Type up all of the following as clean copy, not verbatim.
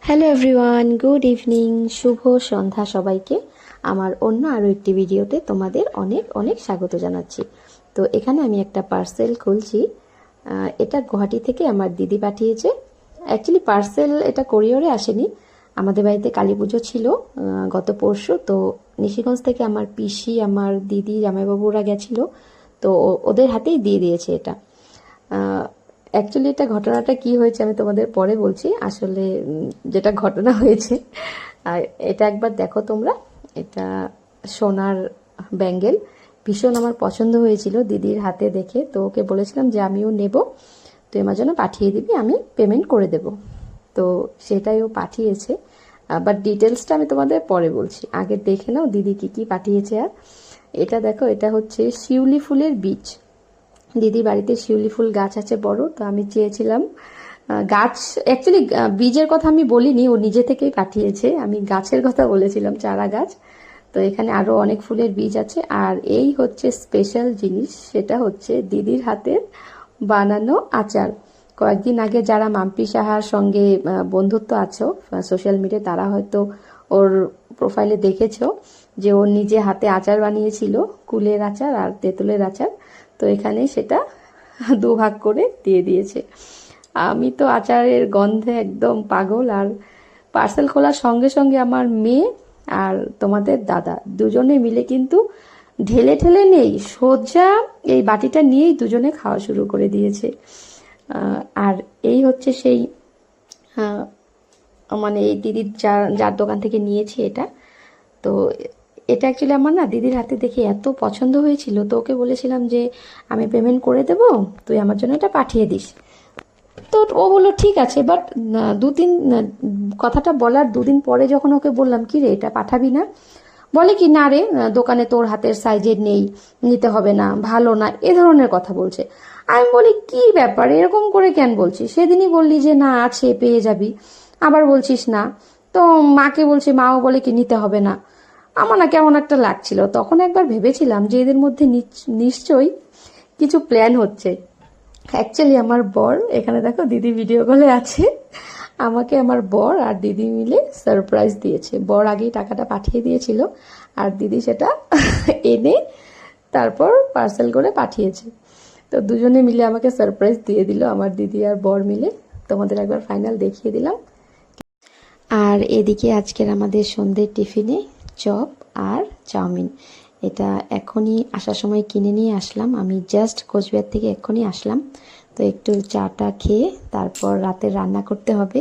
Hello everyone, good evening, শুভ সন্ধ্যা সবাইকে। আমার অন্য আরও একটি ভিডিওতে তোমাদের অনেক অনেক স্বাগত জানাচ্ছি। তো এখানে আমি একটা পার্সেল খুলছি। এটা গুয়াহাটি থেকে আমার দিদি পাঠিয়েছে। অ্যাকচুয়ালি পার্সেল এটা কোরিয়ারে আসেনি, আমাদের বাড়িতে কালী পুজো ছিল গত পরশু। তো নিশিগঞ্জ থেকে আমার পিসি, আমার দিদি, জামাইবাবুরা গেছিল, তো ওদের হাতেই দিয়ে দিয়েছে এটা। অ্যাকচুয়ালি এটা ঘটনাটা কি হয়েছে আমি তোমাদের পরে বলছি। আসলে যেটা ঘটনা হয়েছে, আর এটা একবার দেখো তোমরা। এটা সোনার ব্যাঙ্গেল, ভীষণ আমার পছন্দ হয়েছিল দিদির হাতে দেখে। তো ওকে বলেছিলাম যে আমিও নেব, তুই আমার জন্য পাঠিয়ে দিবি, আমি পেমেন্ট করে দেব। তো সেটাই ও পাঠিয়েছে, বাট ডিটেলসটা আমি তোমাদের পরে বলছি। আগে দেখে নাও দিদি কি কি পাঠিয়েছে। আর এটা দেখো, এটা হচ্ছে শিউলি ফুলের বীজ। দিদির বাড়িতে শিউলি ফুল গাছ আছে বড়, তো আমি চেয়েছিলাম গাছ, অ্যাকচুয়ালি বীজের কথা আমি বলিনি, ও নিজে থেকেই পাঠিয়েছে। আমি গাছের কথা বলেছিলাম, চারা গাছ। তো এখানে আরো অনেক ফুলের বীজ আছে। আর এই হচ্ছে স্পেশাল জিনিস, সেটা হচ্ছে দিদির হাতের বানানো আচার। কয়েকদিন আগে যারা মাম্পি সাহার সঙ্গে বন্ধুত্ব আছো সোশ্যাল মিডিয়ায়, তারা হয়তো ওর প্রোফাইলে দেখেছো যে ও নিজে হাতে আচার বানিয়েছিল, কুলের আচার আর তেঁতুলের আচার। তো এখানে সেটা দুভাগ করে দিয়ে দিয়েছে। আমি তো আচারের গন্ধে একদম পাগল। আর পার্সেল খোলার সঙ্গে সঙ্গে আমার মেয়ে আর তোমাদের দাদা দুজনে মিলে কিন্তু ঢেলে ঠেলে নেই, সোজা এই বাটিটা নিয়েই দুজনে খাওয়া শুরু করে দিয়েছে। আর এই হচ্ছে সেই মানে এই দিদির যার দোকান থেকে নিয়েছি এটা। তো এটা অ্যাকচুয়ালি আমার না দিদির হাতে দেখে এত পছন্দ হয়েছিল, তো ওকে বলেছিলাম যে আমি পেমেন্ট করে দেবো, তুই আমার জন্য এটা পাঠিয়ে দিস। তো ও বললো ঠিক আছে। বাট কথাটা বলার দুদিন পরে যখন ওকে বললাম কি রে এটা পাঠাবি না, বলে কি না রে, দোকানে তোর হাতের সাইজের নেই, নিতে হবে না, ভালো না, এ ধরনের কথা বলছে। আমি বলি কি ব্যাপার, এরকম করে কেন বলছিস? সেদিনই বললি যে না আছে, পেয়ে যাবি, আবার বলছিস না। তো মাকে বলছি, মাও বলে কি নিতে হবে না। আমার না কেমন একটা লাগছিল। তখন একবার ভেবেছিলাম যে এদের মধ্যে নিশ্চয়ই কিছু প্ল্যান হচ্ছে। অ্যাকচুয়ালি আমার বর, এখানে দেখো দিদি ভিডিও কলে আছে, আমাকে আমার বর আর দিদি মিলে সারপ্রাইজ দিয়েছে। বর আগেই টাকাটা পাঠিয়ে দিয়েছিল, আর দিদি সেটা এনে তারপর পার্সেল করে পাঠিয়েছে। তো দুজনে মিলে আমাকে সারপ্রাইজ দিয়ে দিল, আমার দিদি আর বর মিলে। তোমাদের একবার ফাইনাল দেখিয়ে দিলাম। আর এদিকে আজকের আমাদের সন্ধ্যের টিফিনে চপ আর চাউমিন। এটা এখনই আসার সময় কিনে নিয়ে আসলাম, আমি জাস্ট কোচবিহার থেকে এক্ষুনি আসলাম। তো একটু চাটা খেয়ে তারপর রাতে রান্না করতে হবে।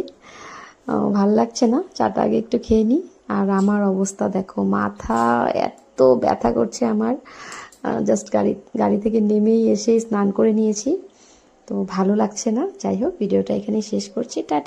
ভাল লাগছে না, চাটা আগে একটু খেয়ে নিই। আর আমার অবস্থা দেখো, মাথা এত ব্যথা করছে আমার। জাস্ট গাড়ি থেকে নেমেই এসেই স্নান করে নিয়েছি, তো ভালো লাগছে না। যাই হোক, ভিডিওটা এখানেই শেষ করছি। টাটা।